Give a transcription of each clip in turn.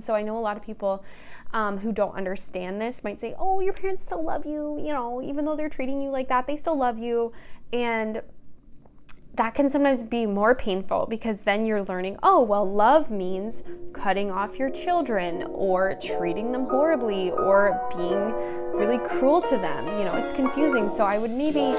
So I know a lot of people who don't understand this might say, oh, your parents still love you, you know, even though they're treating you like that, they still love you. And that can sometimes be more painful because then you're learning, oh, well, love means cutting off your children or treating them horribly or being really cruel to them. You know, it's confusing. So I would maybe...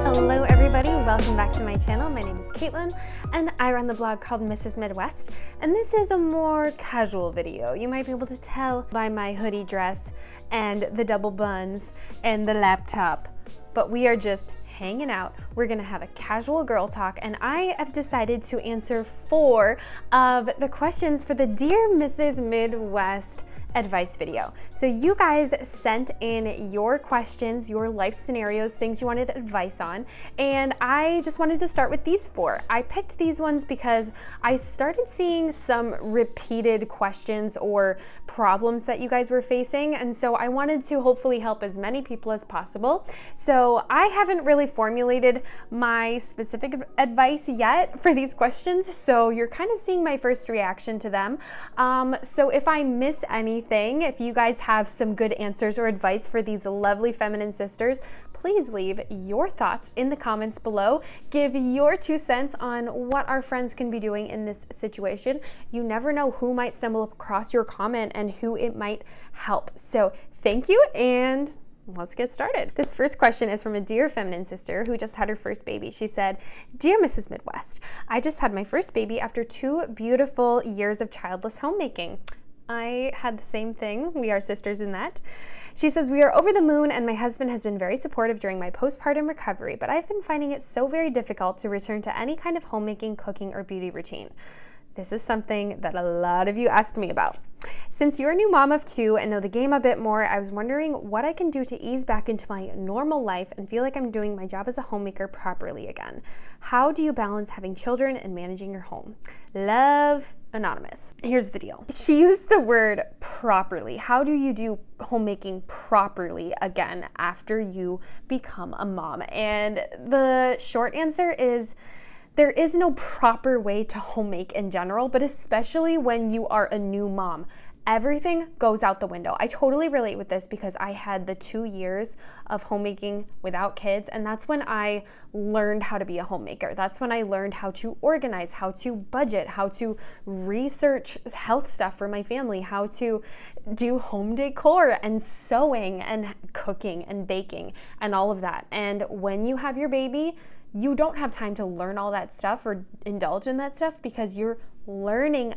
Hello, everybody. Welcome back to my channel. My name is Caitlin, and I run the blog called Mrs. Midwest, and this is a more casual video. You might be able to tell by my hoodie dress and the double buns and the laptop, but we are just hanging out. We're gonna have a casual girl talk, and I have decided to answer 4 of the questions for the Dear Mrs. Midwest advice video. So you guys sent in your questions, your life scenarios, things you wanted advice on, and I just wanted to start with these 4. I picked these ones because I started seeing some repeated questions or problems that you guys were facing, and so I wanted to hopefully help as many people as possible. So I haven't really formulated my specific advice yet for these questions, so you're kind of seeing my first reaction to them. So if I miss anything, if you guys have some good answers or advice for these lovely feminine sisters, please leave your thoughts in the comments below. Give your 2 cents on what our friends can be doing in this situation. You never know who might stumble across your comment and who it might help. So thank you, and let's get started. This first question is from a dear feminine sister who just had her first baby. She said, Dear Mrs. Midwest, I just had my first baby after 2 beautiful years of childless homemaking. I had the same thing. We are sisters in that. She says, we are over the moon, and my husband has been very supportive during my postpartum recovery, but I've been finding it so very difficult to return to any kind of homemaking, cooking, or beauty routine. This is something that a lot of you asked me about. Since you're a new mom of 2 and know the game a bit more, I was wondering what I can do to ease back into my normal life and feel like I'm doing my job as a homemaker properly again. How do you balance having children and managing your home? Love, Anonymous. Here's the deal. She used the word properly. How do you do homemaking properly again after you become a mom? And the short answer is, there is no proper way to homemake in general, but especially when you are a new mom. Everything goes out the window. I totally relate with this because I had the 2 years of homemaking without kids, and that's when I learned how to be a homemaker. That's when I learned how to organize, how to budget, how to research health stuff for my family, how to do home decor and sewing and cooking and baking and all of that. And when you have your baby, you don't have time to learn all that stuff or indulge in that stuff because you're learning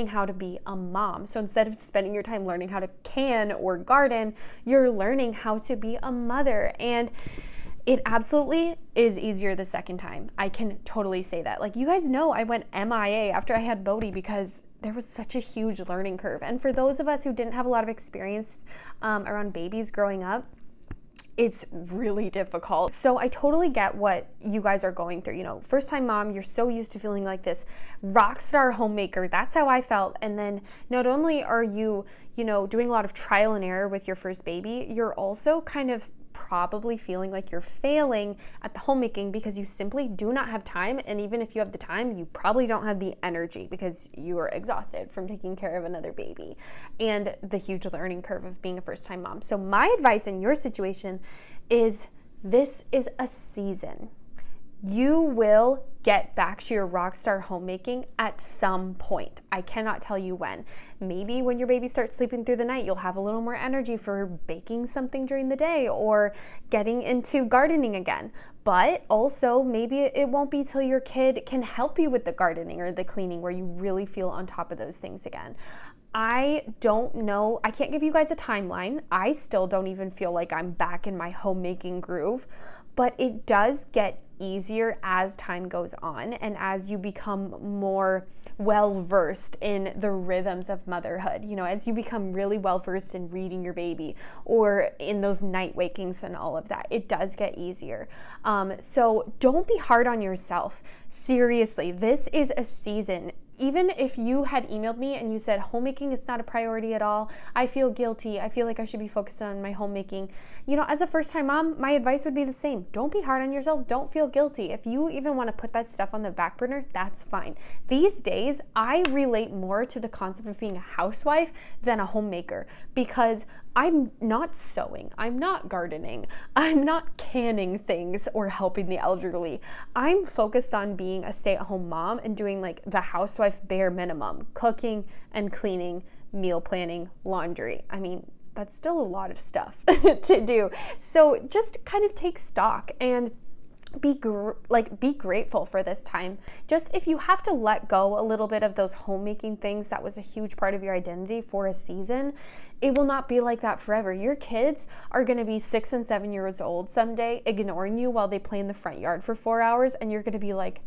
how to be a mom. So instead of spending your time learning how to can or garden, you're learning how to be a mother. And it absolutely is easier the second time. I can totally say that. Like, you guys know I went MIA after I had Bodhi because there was such a huge learning curve. And for those of us who didn't have a lot of experience around babies growing up, it's really difficult. So I totally get what you guys are going through. You know, first time mom, you're so used to feeling like this rock star homemaker. That's how I felt. And then not only are you, doing a lot of trial and error with your first baby, you're also kind of probably feeling like you're failing at the homemaking because you simply do not have time. And even if you have the time, you probably don't have the energy because you are exhausted from taking care of another baby and the huge learning curve of being a first-time mom. So my advice in your situation is, this is a season. You will get back to your rock star homemaking at some point. I cannot tell you when. Maybe when your baby starts sleeping through the night, you'll have a little more energy for baking something during the day or getting into gardening again. But also, maybe it won't be till your kid can help you with the gardening or the cleaning where you really feel on top of those things again. I don't know. I can't give you guys a timeline. I still don't even feel like I'm back in my homemaking groove, but it does get easier as time goes on and as you become more well-versed in the rhythms of motherhood. As you become really well-versed in reading your baby or in those night wakings and all of that, it does get easier. So don't be hard on yourself. Seriously, this is a season. even if you had emailed me and you said homemaking is not a priority at all, I feel guilty, I feel like I should be focused on my homemaking, you know, as a first-time mom, my advice would be the same. Don't be hard on yourself. Don't feel guilty. If you even want to put that stuff on the back burner, that's fine. These days, I relate more to the concept of being a housewife than a homemaker, because I'm not sewing, I'm not gardening, I'm not canning things or helping the elderly. I'm focused on being a stay-at-home mom and doing like the housewife bare minimum, cooking and cleaning, meal planning, laundry. I mean, that's still a lot of stuff to do. So just kind of take stock and be grateful for this time. Just if you have to let go a little bit of those homemaking things that was a huge part of your identity for a season, it will not be like that forever. Your kids are going to be 6 and 7 years old someday, ignoring you while they play in the front yard for 4 hours, and you're going to be like,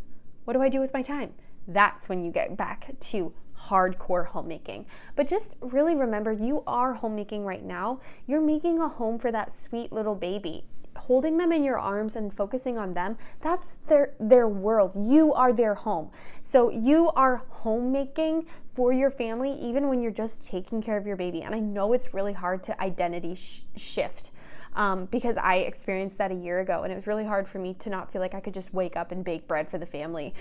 what do I do with my time? That's when you get back to hardcore homemaking. But just really remember, you are homemaking right now. You're making a home for that sweet little baby. Holding them in your arms and focusing on them, that's their world. You are their home. So you are homemaking for your family, even when you're just taking care of your baby. And I know it's really hard to identity shift, because I experienced that a year ago, and it was really hard for me to not feel like I could just wake up and bake bread for the family,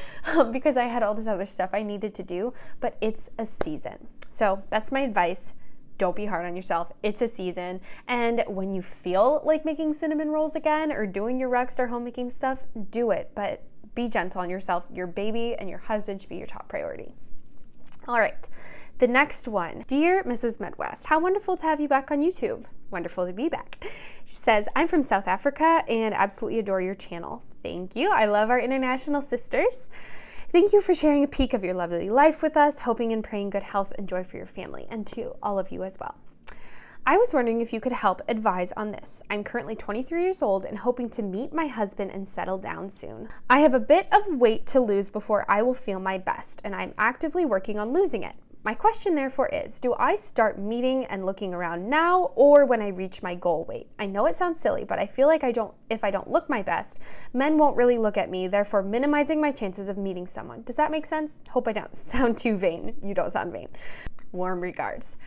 because I had all this other stuff I needed to do. But it's a season. So that's my advice. Don't be hard on yourself. It's a season. And when you feel like making cinnamon rolls again or doing your rockstar homemaking stuff, do it. But be gentle on yourself. Your baby and your husband should be your top priority. All right. The next one. Dear Mrs. Midwest, how wonderful to have you back on YouTube. Wonderful to be back. She says, I'm from South Africa and absolutely adore your channel. Thank you. I love our international sisters. Thank you for sharing a peek of your lovely life with us, hoping and praying good health and joy for your family, and to all of you as well. I was wondering if you could help advise on this. I'm currently 23 years old and hoping to meet my husband and settle down soon. I have a bit of weight to lose before I will feel my best, and I'm actively working on losing it. My question therefore is, do I start meeting and looking around now or when I reach my goal weight? I know it sounds silly, but I feel like if I don't look my best, men won't really look at me, therefore minimizing my chances of meeting someone. Does that make sense? Hope I don't sound too vain. You don't sound vain. Warm regards.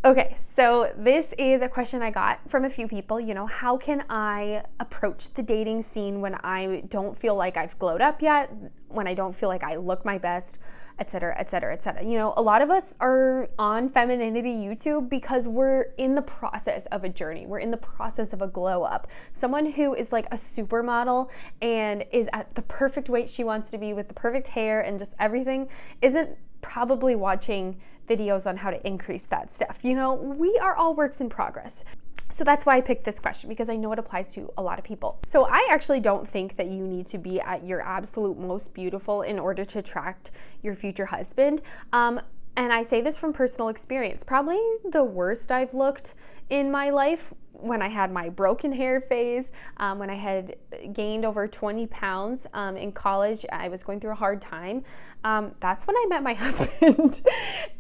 Okay, so this is a question I got from a few people. You know, how can I approach the dating scene when I don't feel like I've glowed up yet, when I don't feel like I look my best, et cetera, et cetera, et cetera. You know, a lot of us are on Femininity YouTube because we're in the process of a journey. We're in the process of a glow up. Someone who is like a supermodel and is at the perfect weight she wants to be with the perfect hair and just everything isn't probably watching videos on how to increase that stuff. You know, we are all works in progress. So that's why I picked this question, because I know it applies to a lot of people. So I actually don't think that you need to be at your absolute most beautiful in order to attract your future husband. And I say this from personal experience. Probably the worst I've looked in my life when I had my broken hair phase, when I had gained over 20 pounds in college. I was going through a hard time. That's when I met my husband.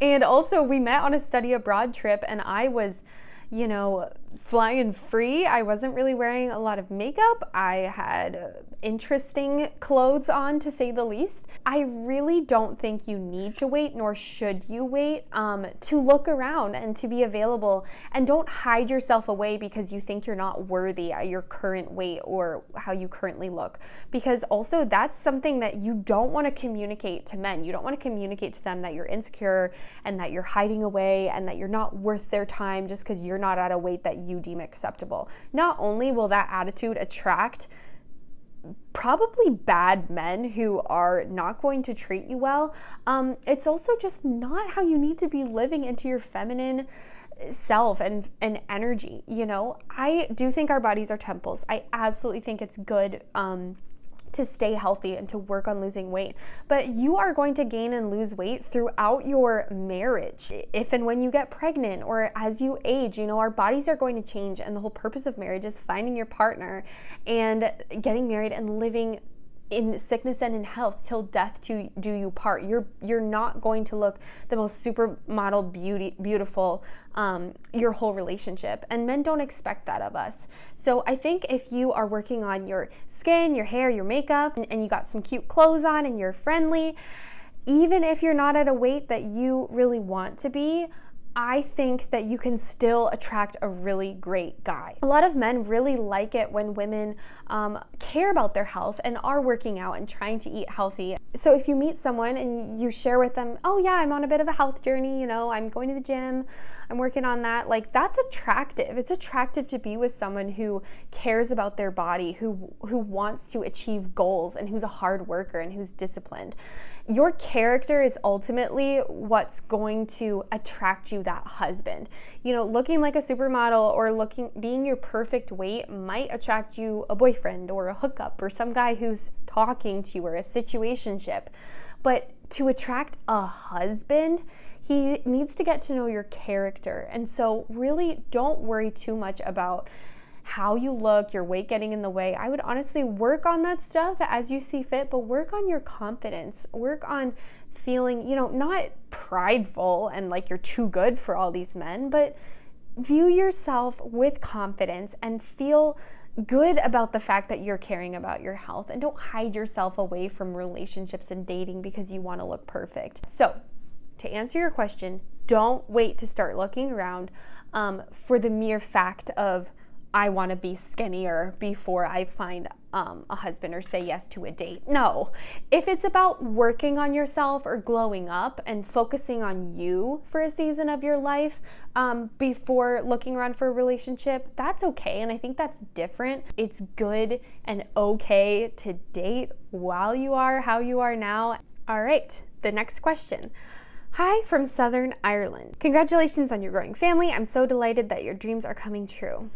And also we met on a study abroad trip, and I was, you know, flying free. I wasn't really wearing a lot of makeup. I had interesting clothes on, to say the least. I really don't think you need to wait, nor should you wait, to look around and to be available. And don't hide yourself away because you think you're not worthy at your current weight or how you currently look. Because also that's something that you don't want to communicate to men. You don't want to communicate to them that you're insecure and that you're hiding away and that you're not worth their time just because you're not at a weight that you deem acceptable. Not only will that attitude attract probably bad men who are not going to treat you well, it's also just not how you need to be living into your feminine self and energy. You know, I do think our bodies are temples. I absolutely think it's good to stay healthy and to work on losing weight. But you are going to gain and lose weight throughout your marriage. If and when you get pregnant or as you age, you know, our bodies are going to change, and the whole purpose of marriage is finding your partner and getting married and living in sickness and in health till death do you part. You're not going to look the most supermodel beautiful your whole relationship, and men don't expect that of us. So I think if you are working on your skin, your hair, your makeup, and you got some cute clothes on and you're friendly, even if you're not at a weight that you really want to be, I think that you can still attract a really great guy. A lot of men really like it when women care about their health and are working out and trying to eat healthy. So if you meet someone and you share with them, oh yeah, I'm on a bit of a health journey, you know, I'm going to the gym, I'm working on that, like that's attractive. It's attractive to be with someone who cares about their body, who wants to achieve goals, and who's a hard worker and who's disciplined. Your character is ultimately what's going to attract you that husband. You know, looking like a supermodel or being your perfect weight might attract you a boyfriend or a hookup or some guy who's talking to you or a situationship. But to attract a husband, he needs to get to know your character. And so really don't worry too much about how you look, your weight getting in the way. I would honestly work on that stuff as you see fit, but work on your confidence. Work on feeling, you know, not prideful and like you're too good for all these men, but view yourself with confidence and feel good about the fact that you're caring about your health, and don't hide yourself away from relationships and dating because you want to look perfect. So to answer your question, don't wait to start looking around for the mere fact of I want to be skinnier before I find a husband or say yes to a date. No, if it's about working on yourself or glowing up and focusing on you for a season of your life before looking around for a relationship, that's okay. And I think that's different. It's good and okay to date while you are how you are now. All right, the next question. Hi from Southern Ireland. Congratulations on your growing family. I'm so delighted that your dreams are coming true.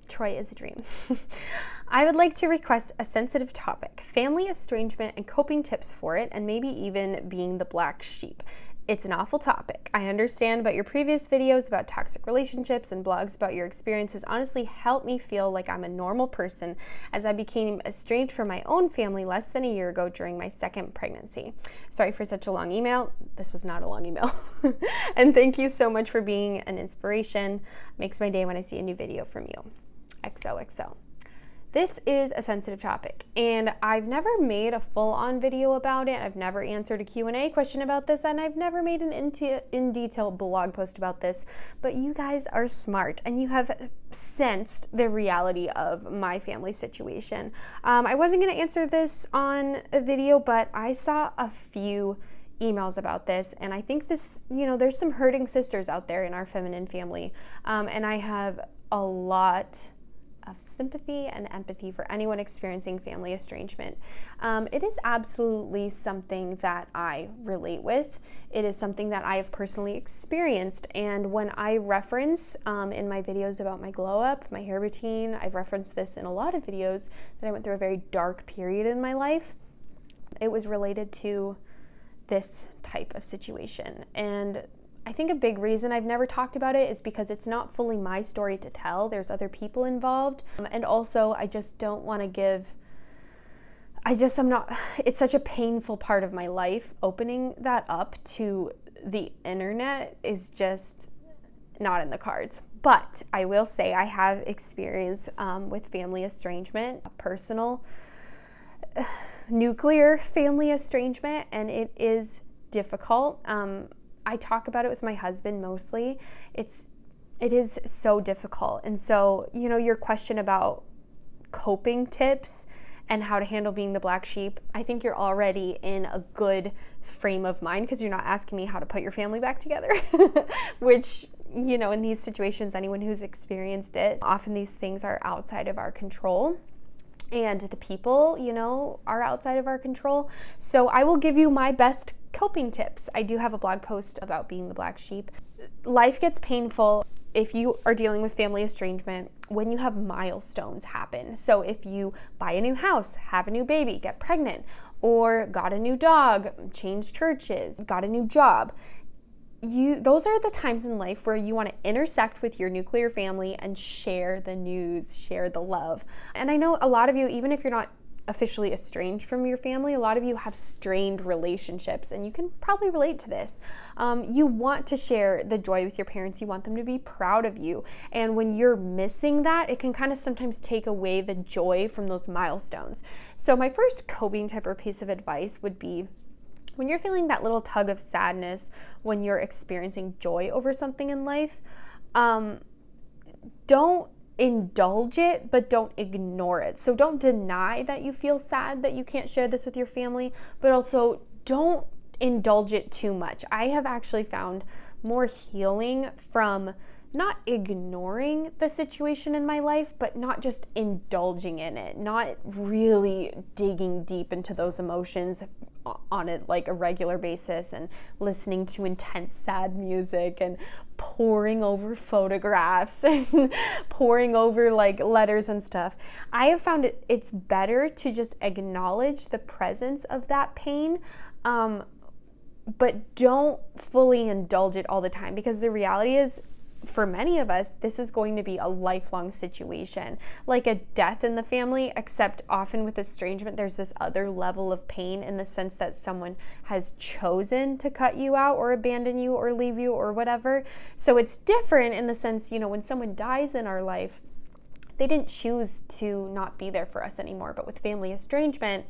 Troy is a dream. I would like to request a sensitive topic, family estrangement and coping tips for it, and maybe even being the black sheep. It's an awful topic. I understand, but your previous videos about toxic relationships and blogs about your experiences honestly helped me feel like I'm a normal person, as I became estranged from my own family less than a year ago during my second pregnancy. Sorry for such a long email. This was not a long email. And thank you so much for being an inspiration. Makes my day when I see a new video from you. XOXO. This is a sensitive topic, and I've never made a full-on video about it. I've never answered a Q&A question about this, and I've never made an in-detail blog post about this, but you guys are smart, and you have sensed the reality of my family situation. I wasn't going to answer this on a video, but I saw a few emails about this, and I think this, you know, there's some hurting sisters out there in our feminine family, and I have a lot of sympathy and empathy for anyone experiencing family estrangement. It is absolutely something that I relate with. It is something that I have personally experienced, and when I reference in my videos about my glow up, my hair routine, I've referenced this in a lot of videos that I went through a very dark period in my life. It was related to this type of situation, and I think a big reason I've never talked about it is because it's not fully my story to tell. There's other people involved. And also, I just don't want to give, it's such a painful part of my life. Opening that up to the internet is just not in the cards. But I will say I have experience with family estrangement, a personal nuclear family estrangement, and it is difficult. I talk about it with my husband mostly. It is so difficult. And so, you know, your question about coping tips and how to handle being the black sheep, I think you're already in a good frame of mind because you're not asking me how to put your family back together, which, you know, in these situations, anyone who's experienced it, often these things are outside of our control. And the people, you know, are outside of our control. So I will give you my best coping tips. I do have a blog post about being the black sheep. Life gets painful if you are dealing with family estrangement when you have milestones happen. So if you buy a new house, have a new baby, get pregnant, or got a new dog, changed churches, got a new job, those are the times in life where you want to intersect with your nuclear family and share the news, share the love. And I know a lot of you, even if you're not officially estranged from your family, a lot of you have strained relationships, and you can probably relate to this. You want to share the joy with your parents. You want them to be proud of you. And when you're missing that, it can kind of sometimes take away the joy from those milestones. So my first coping tip or piece of advice would be when you're feeling that little tug of sadness, when you're experiencing joy over something in life, don't indulge it, but don't ignore it. So don't deny that you feel sad that you can't share this with your family, but also don't indulge it too much. I have actually found more healing from not ignoring the situation in my life, but not just indulging in it, not really digging deep into those emotions on it like a regular basis and listening to intense sad music and poring over photographs and poring over like letters and stuff. I have found it's better to just acknowledge the presence of that pain, but don't fully indulge it all the time, because the reality is, for many of us, this is going to be a lifelong situation, like a death in the family, except often with estrangement, there's this other level of pain in the sense that someone has chosen to cut you out or abandon you or leave you or whatever. So it's different in the sense, you know, when someone dies in our life, they didn't choose to not be there for us anymore. But with family estrangement,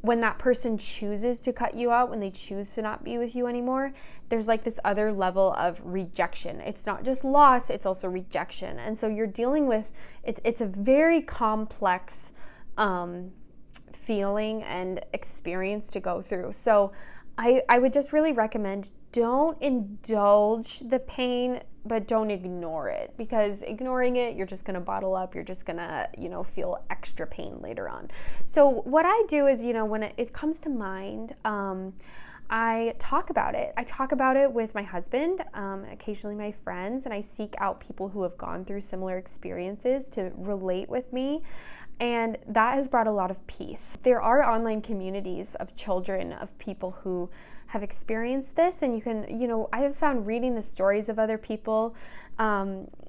when that person chooses to cut you out, when they choose to not be with you anymore, there's like this other level of rejection. It's not just loss, it's also rejection. And so you're dealing with, it's a very complex feeling and experience to go through. So I would just really recommend, don't indulge the pain, but don't ignore it, because ignoring it, you're just going to bottle up. You're just going to, you know, feel extra pain later on. So what I do is, you know, when it comes to mind, I talk about it. I talk about it with my husband, occasionally my friends, and I seek out people who have gone through similar experiences to relate with me. And that has brought a lot of peace. There are online communities of children, of people who have experienced this, and you can, you know, I have found reading the stories of other people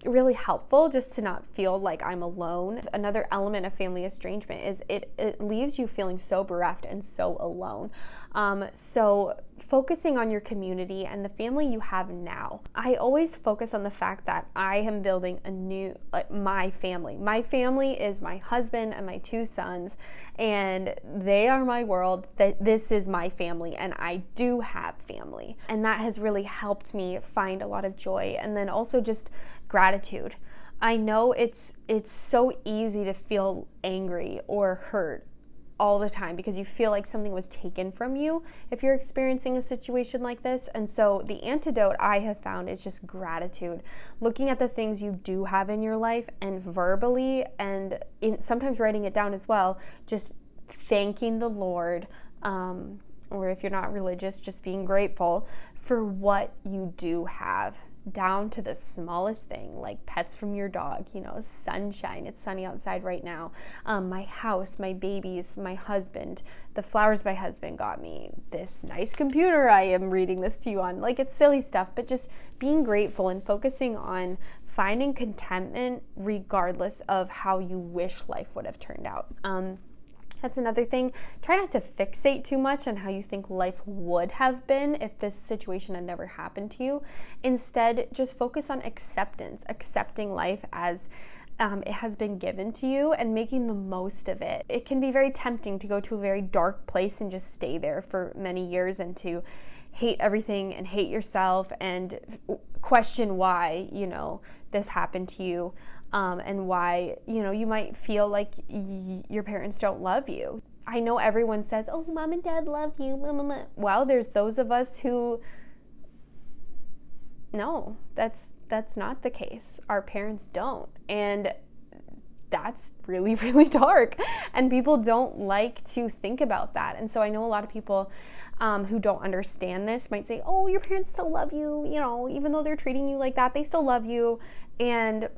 really helpful, just to not feel like I'm alone. Another element of family estrangement is it leaves you feeling so bereft and so alone. So focusing on your community and the family you have now. I always focus on the fact that I am building a new, my family. My family is my husband and my 2 sons, and they are my world. This is my family, and I do have family. And that has really helped me find a lot of joy. And then also just gratitude. I know it's so easy to feel angry or hurt all the time because you feel like something was taken from you if you're experiencing a situation like this. And so the antidote I have found is just gratitude, looking at the things you do have in your life and verbally, and sometimes writing it down as well, just thanking the Lord, or if you're not religious, just being grateful for what you do have, down to the smallest thing, like pets from your dog, you know, sunshine, it's sunny outside right now, my house, my babies, my husband, the flowers my husband got me, this nice computer I am reading this to you on. Like, it's silly stuff, but just being grateful and focusing on finding contentment regardless of how you wish life would have turned out. That's another thing. Try not to fixate too much on how you think life would have been if this situation had never happened to you. Instead, just focus on acceptance, accepting life as it has been given to you and making the most of it. It can be very tempting to go to a very dark place and just stay there for many years and to hate everything and hate yourself and question why, you know, this happened to you. And why, you know, you might feel like your parents don't love you. I know everyone says, oh, mom and dad love you. Blah, blah, blah. Well, there's those of us who, no, that's not the case. Our parents don't. And that's really, really dark. And people don't like to think about that. And so I know a lot of people who don't understand this might say, oh, your parents still love you. You know, even though they're treating you like that, they still love you. And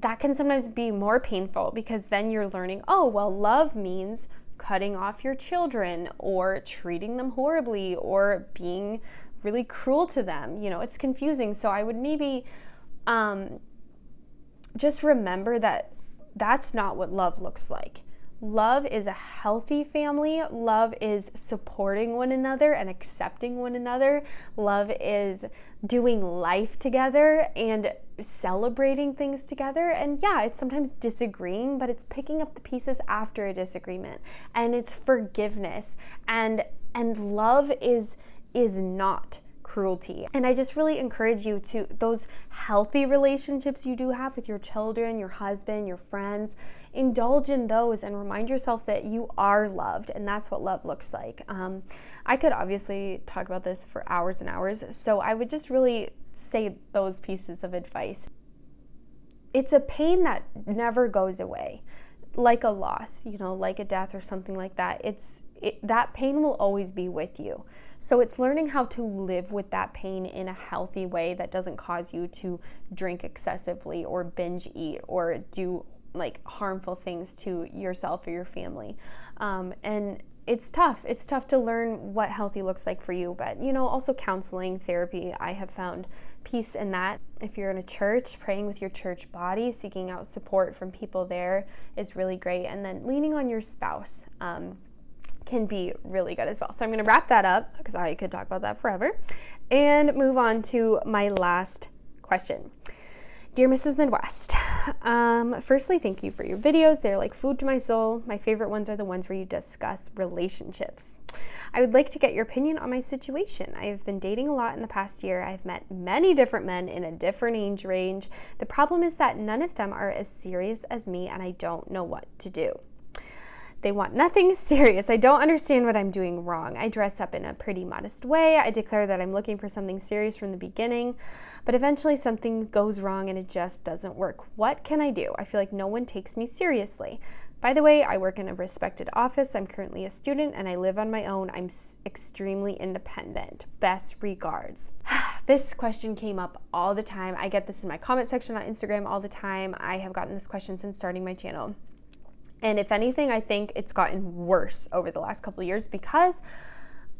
that can sometimes be more painful, because then you're learning, oh, well, love means cutting off your children or treating them horribly or being really cruel to them. You know, it's confusing. So I would maybe just remember that that's not what love looks like. Love is a healthy family. Love is supporting one another and accepting one another. Love is doing life together and celebrating things together. And yeah, it's sometimes disagreeing, but it's picking up the pieces after a disagreement. And it's forgiveness. And love is not cruelty. And I just really encourage you to, those healthy relationships you do have with your children, your husband, your friends, indulge in those and remind yourself that you are loved, and that's what love looks like. I could obviously talk about this for hours and hours, so I would just really say those pieces of advice. It's a pain that never goes away, like a loss, like a death or something like that. That pain will always be with you. So it's learning how to live with that pain in a healthy way that doesn't cause you to drink excessively or binge eat or do like harmful things to yourself or your family. And it's tough. It's tough to learn what healthy looks like for you, but also counseling, therapy, I have found peace in that. If you're in a church, praying with your church body, seeking out support from people there is really great. And then leaning on your spouse can be really good as well. So I'm going to wrap that up because I could talk about that forever and move on to my last question. Dear Mrs. Midwest, firstly, thank you for your videos. They're like food to my soul. My favorite ones are the ones where you discuss relationships. I would like to get your opinion on my situation. I have been dating a lot in the past year. I've met many different men in a different age range. The problem is that none of them are as serious as me, and I don't know what to do. They want nothing serious. I don't understand what I'm doing wrong. I dress up in a pretty modest way. I declare that I'm looking for something serious from the beginning, but eventually something goes wrong and it just doesn't work. What can I do? I feel like no one takes me seriously. By the way, I work in a respected office. I'm currently a student and I live on my own. I'm extremely independent. Best regards. This question came up all the time. I get this in my comment section on Instagram all the time. I have gotten this question since starting my channel. And if anything, I think it's gotten worse over the last couple of years because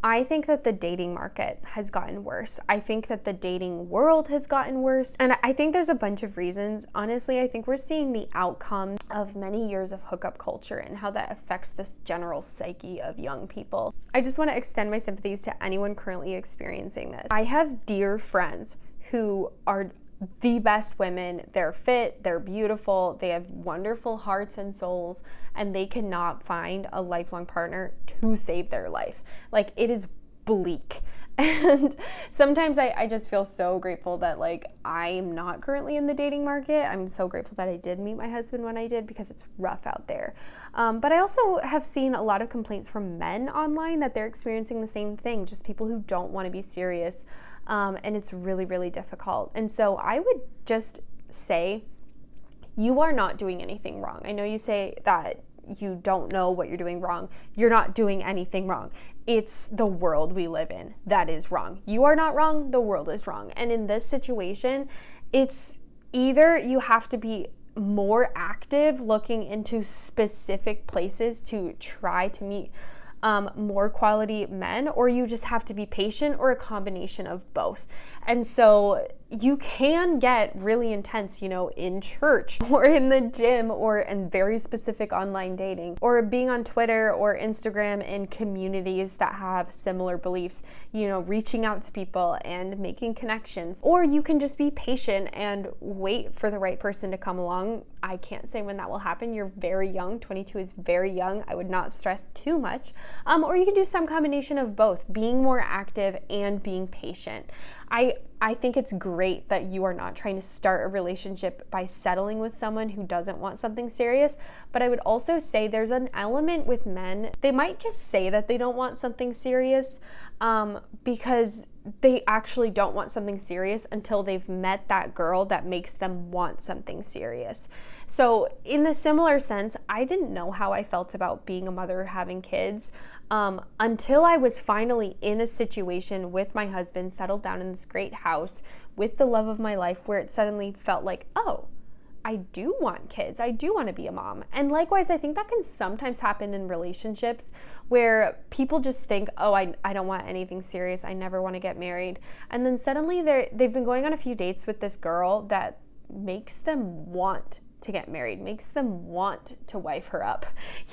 I think that the dating market has gotten worse. I think that the dating world has gotten worse. And I think there's a bunch of reasons. Honestly, I think we're seeing the outcome of many years of hookup culture and how that affects this general psyche of young people. I just want to extend my sympathies to anyone currently experiencing this. I have dear friends who are the best women. They're fit, they're beautiful, they have wonderful hearts and souls, and they cannot find a lifelong partner to save their life. Like, it is bleak. And sometimes I just feel so grateful that I'm not currently in the dating market. I'm so grateful that I did meet my husband when I did because it's rough out there. But I also have seen a lot of complaints from men online that they're experiencing the same thing, just people who don't want to be serious. And it's really, really difficult. And so I would just say, you are not doing anything wrong. I know you say that you don't know what you're doing wrong. You're not doing anything wrong. It's the world we live in that is wrong. You are not wrong. The world is wrong. And in this situation, it's either you have to be more active looking into specific places to try to meet more quality men, or you just have to be patient, or a combination of both. And so you can get really intense, in church or in the gym or in very specific online dating, or being on Twitter or Instagram in communities that have similar beliefs, reaching out to people and making connections. Or you can just be patient and wait for the right person to come along. I can't say when that will happen. You're very young. 22 is very young. I would not stress too much. Or you can do some combination of both, being more active and being patient. I think it's great that you are not trying to start a relationship by settling with someone who doesn't want something serious, but I would also say there's an element with men, they might just say that they don't want something serious because they actually don't want something serious until they've met that girl that makes them want something serious. So in the similar sense, I didn't know how I felt about being a mother, having kids, until I was finally in a situation with my husband, settled down in this great house with the love of my life, where it suddenly felt like, oh, I do want kids. I do want to be a mom. And likewise, I think that can sometimes happen in relationships where people just think, oh, I don't want anything serious. I never want to get married. And then suddenly they've been going on a few dates with this girl that makes them want to get married, makes them want to wife her up,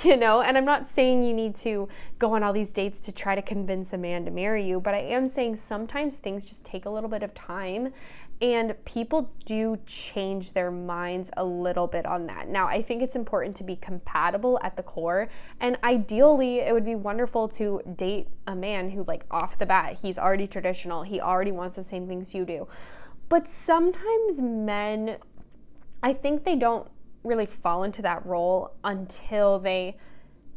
you know? And I'm not saying you need to go on all these dates to try to convince a man to marry you, but I am saying sometimes things just take a little bit of time, and people do change their minds a little bit on that. Now, I think it's important to be compatible at the core, and ideally it would be wonderful to date a man who, like, off the bat, he's already traditional, he already wants the same things you do. But sometimes men, I think they don't really fall into that role until they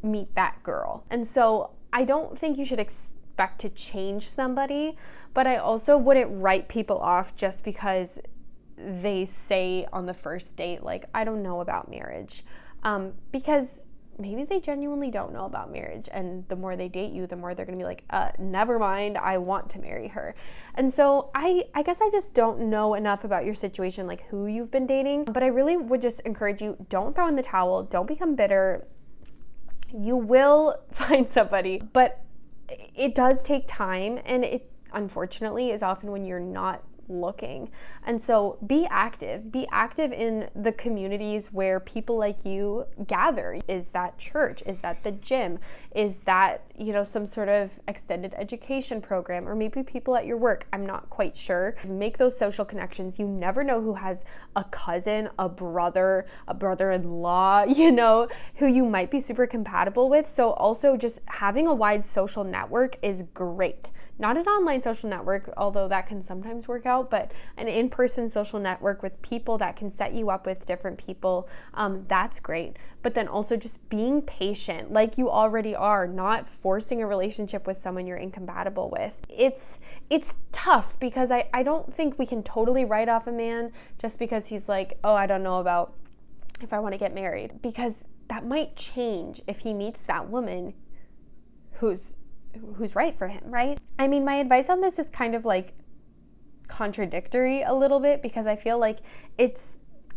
meet that girl. And so I don't think you should expect to change somebody, but I also wouldn't write people off just because they say on the first date, like, I don't know about marriage, because maybe they genuinely don't know about marriage, and the more they date you, the more they're gonna be like, never mind, I want to marry her. And so I guess I just don't know enough about your situation, like who you've been dating, but I really would just encourage you, don't throw in the towel, don't become bitter. You will find somebody, but it does take time, and it unfortunately is often when you're not looking. And so be active in the communities where people like you gather. Is that church? Is that the gym? Is that, you know, some sort of extended education program, or maybe people at your work? I'm not quite sure. Make those social connections. You never know who has a cousin, a brother-in-law, you know, who you might be super compatible with. So also just having a wide social network is great. Not an online social network, although that can sometimes work out, but an in-person social network with people that can set you up with different people, that's great. But then also just being patient, like you already are, not forcing a relationship with someone you're incompatible with. It's tough, because I don't think we can totally write off a man just because he's like, oh, I don't know about if I want to get married, because that might change if he meets that woman who's right for him, right? I mean, my advice on this is kind of like contradictory a little bit, because I feel like it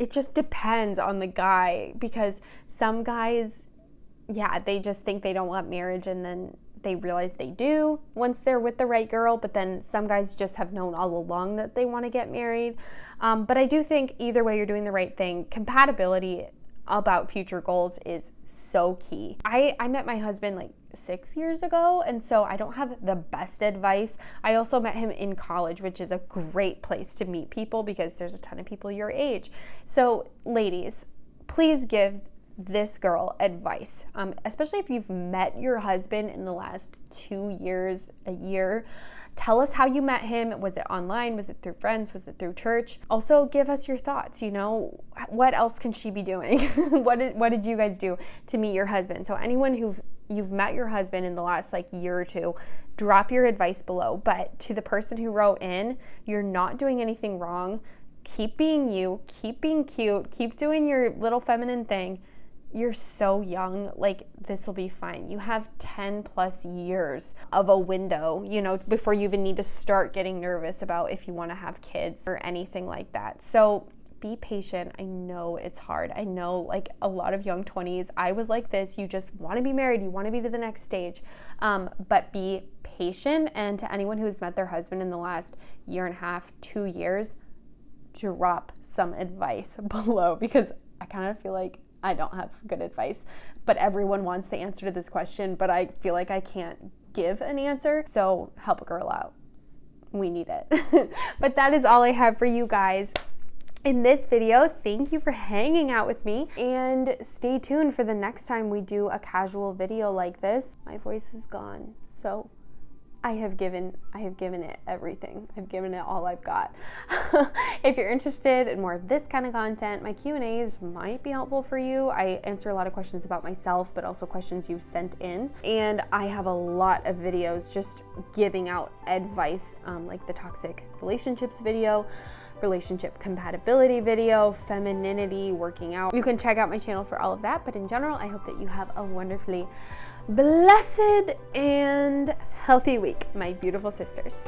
just depends on the guy, because some guys, yeah, they just think they don't want marriage, and then they realize they do once they're with the right girl, but then some guys just have known all along that they want to get married. But I do think either way, you're doing the right thing. Compatibility about future goals is so key. I met my husband like 6 years ago, and so I don't have the best advice. I also met him in college, which is a great place to meet people because there's a ton of people your age. So ladies, please give this girl advice, especially if you've met your husband in the last 2 years, a year. Tell us how you met him. Was it online? Was it through friends? Was it through church? Also, give us your thoughts. You know, what else can she be doing? What did you guys do to meet your husband? So anyone you've met your husband in the last like year or two, drop your advice below. But to the person who wrote in, you're not doing anything wrong. Keep being you. Keep being cute. Keep doing your little feminine thing. You're so young, like this will be fine. You have 10 plus years of a window, you know, before you even need to start getting nervous about if you want to have kids or anything like that. So be patient. I know it's hard. I know, like, a lot of young 20s, I was like this. You just want to be married. You want to be to the next stage. But be patient. And to anyone who's met their husband in the last year and a half, 2 years, drop some advice below, because I kind of feel like I don't have good advice, but everyone wants the answer to this question, but I feel like I can't give an answer. So help a girl out. We need it. But that is all I have for you guys in this video. Thank you for hanging out with me, and stay tuned for the next time we do a casual video like this. My voice is gone, so I have given it everything. I've given it all I've got. If you're interested in more of this kind of content, my Q&As might be helpful for you. I answer a lot of questions about myself, but also questions you've sent in. And I have a lot of videos just giving out advice, like the toxic relationships video, relationship compatibility video, femininity, working out. You can check out my channel for all of that, but in general, I hope that you have a wonderfully blessed and healthy week, my beautiful sisters.